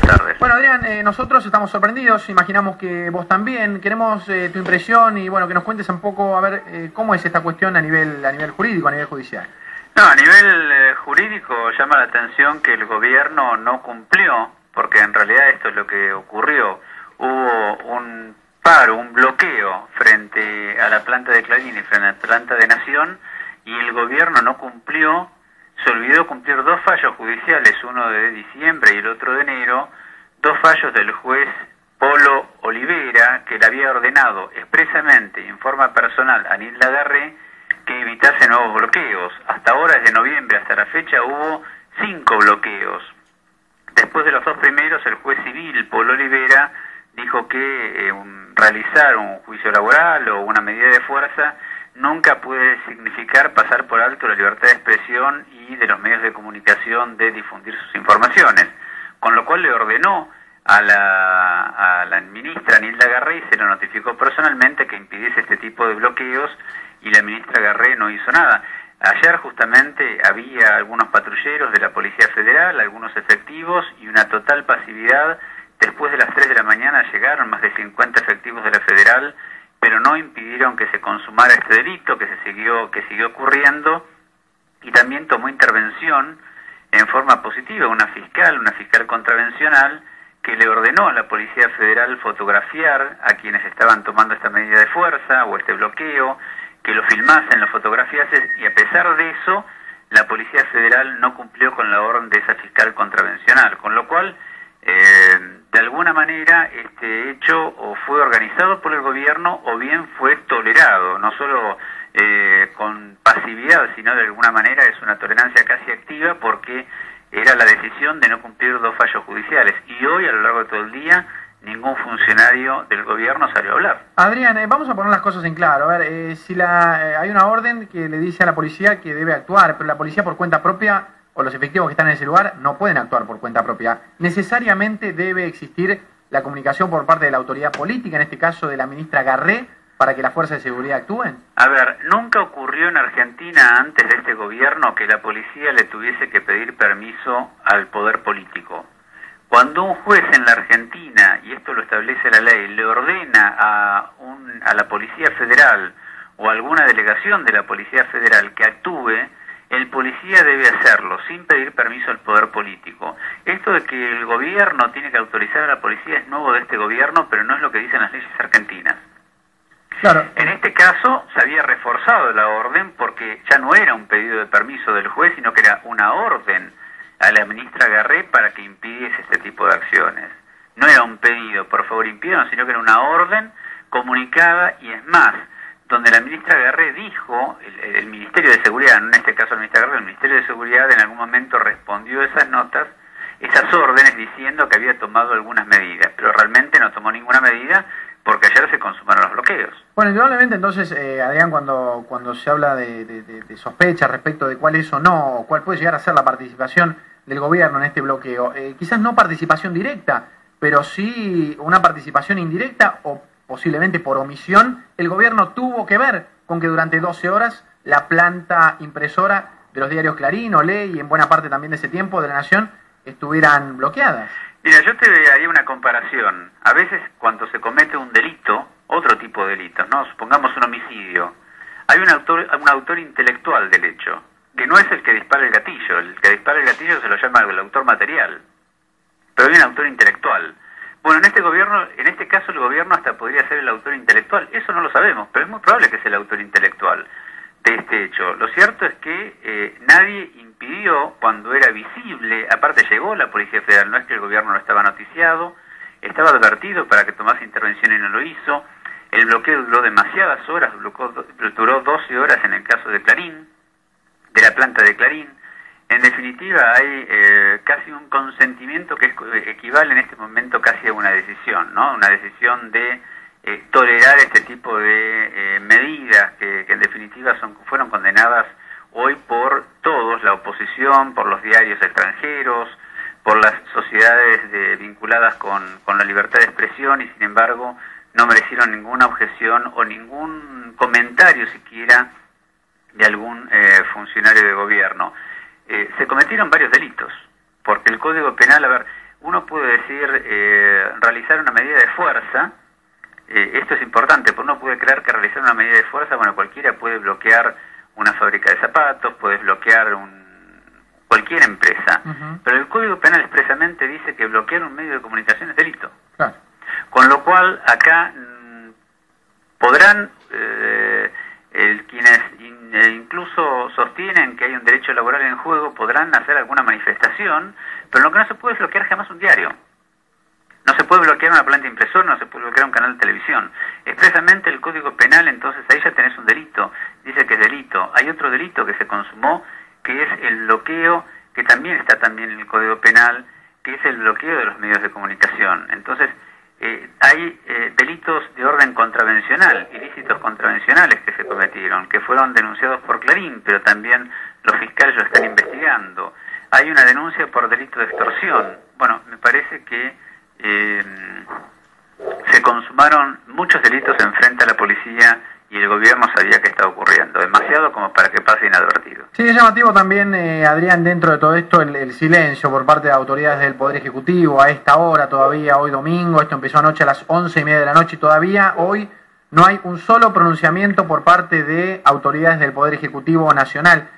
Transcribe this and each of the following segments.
tardes. Bueno, Adrián, nosotros estamos sorprendidos, imaginamos que vos también. Queremos tu impresión y bueno, que nos cuentes un poco a ver cómo es esta cuestión a nivel jurídico, a nivel judicial. No, a nivel jurídico llama la atención que el gobierno no cumplió, porque en realidad esto es lo que ocurrió. Hubo un paro, un bloqueo frente a la planta de Clarín y frente a la planta de Nación, y el gobierno no cumplió. Se olvidó cumplir dos fallos judiciales, uno de diciembre y el otro de enero, dos fallos del juez Polo Olivera, que le había ordenado expresamente y en forma personal a Nilda Garré que evitase nuevos bloqueos. Hasta ahora, desde noviembre hasta la fecha, hubo 5 bloqueos. Después de los dos primeros, el juez civil Polo Olivera dijo que realizar un juicio laboral o una medida de fuerza nunca puede significar pasar por alto la libertad de expresión y de los medios de comunicación de difundir sus informaciones, con lo cual le ordenó a la ministra Nilda Garré y se lo notificó personalmente que impidiese este tipo de bloqueos, y la ministra Garré no hizo nada. Ayer justamente había algunos patrulleros de la Policía Federal, algunos efectivos y una total pasividad. Después de las 3 de la mañana llegaron más de 50 efectivos de la Federal, pero no impidieron que se consumara este delito, que siguió ocurriendo, y también tomó intervención en forma positiva una fiscal contravencional, que le ordenó a la Policía Federal fotografiar a quienes estaban tomando esta medida de fuerza o este bloqueo, que lo filmasen, lo fotografiasen, y a pesar de eso, la Policía Federal no cumplió con la orden de esa fiscal contravencional, con lo cual de alguna manera este hecho o fue organizado por el gobierno o bien fue tolerado, no solo con pasividad, sino de alguna manera es una tolerancia casi activa, porque era la decisión de no cumplir dos fallos judiciales, y hoy a lo largo de todo el día ningún funcionario del gobierno salió a hablar. Adrián, vamos a poner las cosas en claro. A ver, si hay una orden que le dice a la policía que debe actuar, pero la policía por cuenta propia o los efectivos que están en ese lugar no pueden actuar por cuenta propia. Necesariamente debe existir la comunicación por parte de la autoridad política, en este caso de la ministra Garré, para que las fuerzas de seguridad actúen. A ver, nunca ocurrió en Argentina antes de este gobierno que la policía le tuviese que pedir permiso al poder político. Cuando un juez en la Argentina, y esto lo establece la ley, le ordena a la Policía Federal o a alguna delegación de la Policía Federal que actúe, el policía debe hacerlo sin pedir permiso al poder político. Esto de que el gobierno tiene que autorizar a la policía es nuevo de este gobierno, pero no es lo que dicen las leyes argentinas. Claro. En este caso se había reforzado la orden, porque ya no era un pedido de permiso del juez, sino que era una orden a la ministra Garré para que impidiese este tipo de acciones. No era un pedido, por favor impídanos, sino que era una orden comunicada, y es más, donde la ministra Garré dijo, el Ministerio de Seguridad, no en este caso la ministra Garré, el Ministerio de Seguridad en algún momento respondió esas notas, esas órdenes, diciendo que había tomado algunas medidas, pero realmente no tomó ninguna medida, porque ayer se consumaron los bloqueos. Bueno, indudablemente entonces, Adrián, cuando se habla de sospechas respecto de cuál es o no, cuál puede llegar a ser la participación del gobierno en este bloqueo, quizás no participación directa, pero sí una participación indirecta o posiblemente por omisión, el gobierno tuvo que ver con que durante 12 horas la planta impresora de los diarios Clarín, Olé y en buena parte también de ese tiempo de La Nación estuvieran bloqueadas. Mira, yo te haría una comparación. A veces cuando se comete un delito, otro tipo de delitos, ¿no? Supongamos un homicidio, hay un autor intelectual del hecho, que no es el que dispara el gatillo. El que dispara el gatillo se lo llama el autor material, pero hay un autor intelectual. Bueno, en este caso el gobierno hasta podría ser el autor intelectual, eso no lo sabemos, pero es muy probable que sea el autor intelectual de este hecho. Lo cierto es que nadie impidió, cuando era visible, aparte llegó la Policía Federal, no es que el gobierno no estaba noticiado, estaba advertido para que tomase intervención y no lo hizo. El bloqueo duró demasiadas horas, duró 12 horas en el caso de Clarín, de la planta de Clarín. En definitiva, hay casi un consentimiento que equivale en este momento casi a una decisión, ¿no? Una decisión de tolerar este tipo de medidas que en definitiva fueron condenadas hoy por todos, la oposición, por los diarios extranjeros, por las sociedades vinculadas con la libertad de expresión, y sin embargo no merecieron ninguna objeción o ningún comentario siquiera de algún funcionario de gobierno. Se cometieron varios delitos, porque el Código Penal, a ver, uno puede decir realizar una medida de fuerza. Esto es importante, porque uno puede creer que realizar una medida de fuerza, bueno, cualquiera puede bloquear una fábrica de zapatos, puede bloquear cualquier empresa, pero el Código Penal expresamente dice que bloquear un medio de comunicación es delito. Claro. Con lo cual, acá podrán quienes incluso sostienen que hay un derecho laboral en juego, podrán hacer alguna manifestación, pero lo que no se puede es bloquear jamás un diario. No se puede bloquear una planta impresora, no se puede bloquear un canal de televisión. Expresamente el Código Penal, entonces ahí ya tenés un delito, dice que es delito. Hay otro delito que se consumó, que es el bloqueo, que también está también en el Código Penal, que es el bloqueo de los medios de comunicación. Entonces, hay delitos de orden contravencional, ilícitos contravencionales que se cometieron, que fueron denunciados por Clarín, pero también los fiscales lo están investigando. Hay una denuncia por delito de extorsión. Bueno, me parece que se consumaron muchos delitos en frente a la policía y el gobierno sabía que estaba ocurriendo, demasiado como para que pase inadvertido. Sí, es llamativo también, Adrián, dentro de todo esto, el silencio por parte de autoridades del Poder Ejecutivo a esta hora todavía, hoy domingo. Esto empezó anoche a las 11:30 de la noche y todavía hoy no hay un solo pronunciamiento por parte de autoridades del Poder Ejecutivo Nacional.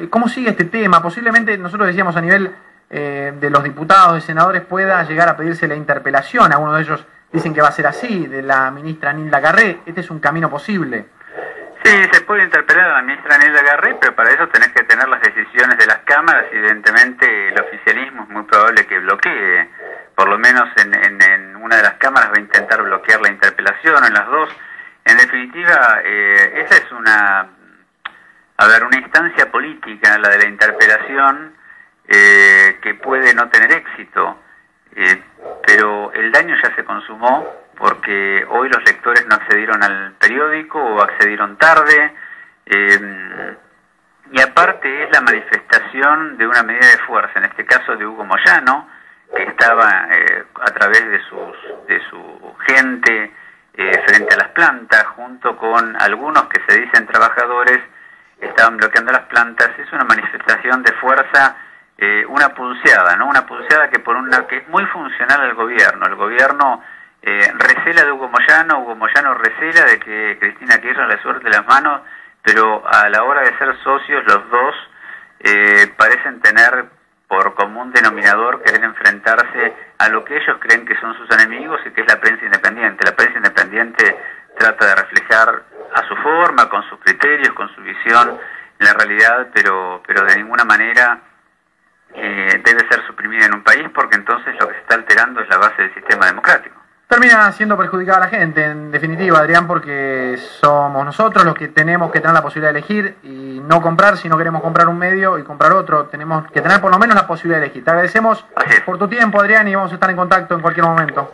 ¿Cómo sigue este tema? Posiblemente, nosotros decíamos a nivel de los diputados, de senadores, pueda llegar a pedirse la interpelación. Algunos de ellos dicen que va a ser así, de la ministra Nilda Garré. ¿Este es un camino posible? Sí, se puede interpelar a la ministra Nilda Garré, pero para eso tenés que tener las decisiones de las cámaras y evidentemente el oficialismo es muy probable que bloquee. Por lo menos en una de las cámaras va a intentar bloquear la interpelación, en las dos. En definitiva, esa es una instancia política, la de la interpelación, que puede no tener éxito, pero el daño ya se consumó porque hoy los lectores no accedieron al periódico o accedieron tarde, y aparte es la manifestación de una medida de fuerza, en este caso de Hugo Moyano, que estaba a través de su gente frente a las plantas, junto con algunos que se dicen trabajadores, estaban bloqueando las plantas. Es una manifestación de fuerza, una pulseada, ¿no? Una pulseada que es muy funcional al gobierno. El gobierno recela de Hugo Moyano recela de que Cristina Kirchner le suelte las manos, pero a la hora de ser socios los dos parecen tener por común denominador querer enfrentarse a lo que ellos creen que son sus enemigos y que es la prensa independiente. La prensa independiente trata de reflejar a su forma, con sus criterios, con su visión, la realidad, pero de ninguna manera debe ser suprimida en un país, porque entonces lo que se está alterando es la base del sistema democrático. Termina siendo perjudicada la gente, en definitiva, Adrián, porque somos nosotros los que tenemos que tener la posibilidad de elegir y no comprar. Si no queremos comprar un medio y comprar otro, tenemos que tener por lo menos la posibilidad de elegir. Te agradecemos por tu tiempo, Adrián, y vamos a estar en contacto en cualquier momento.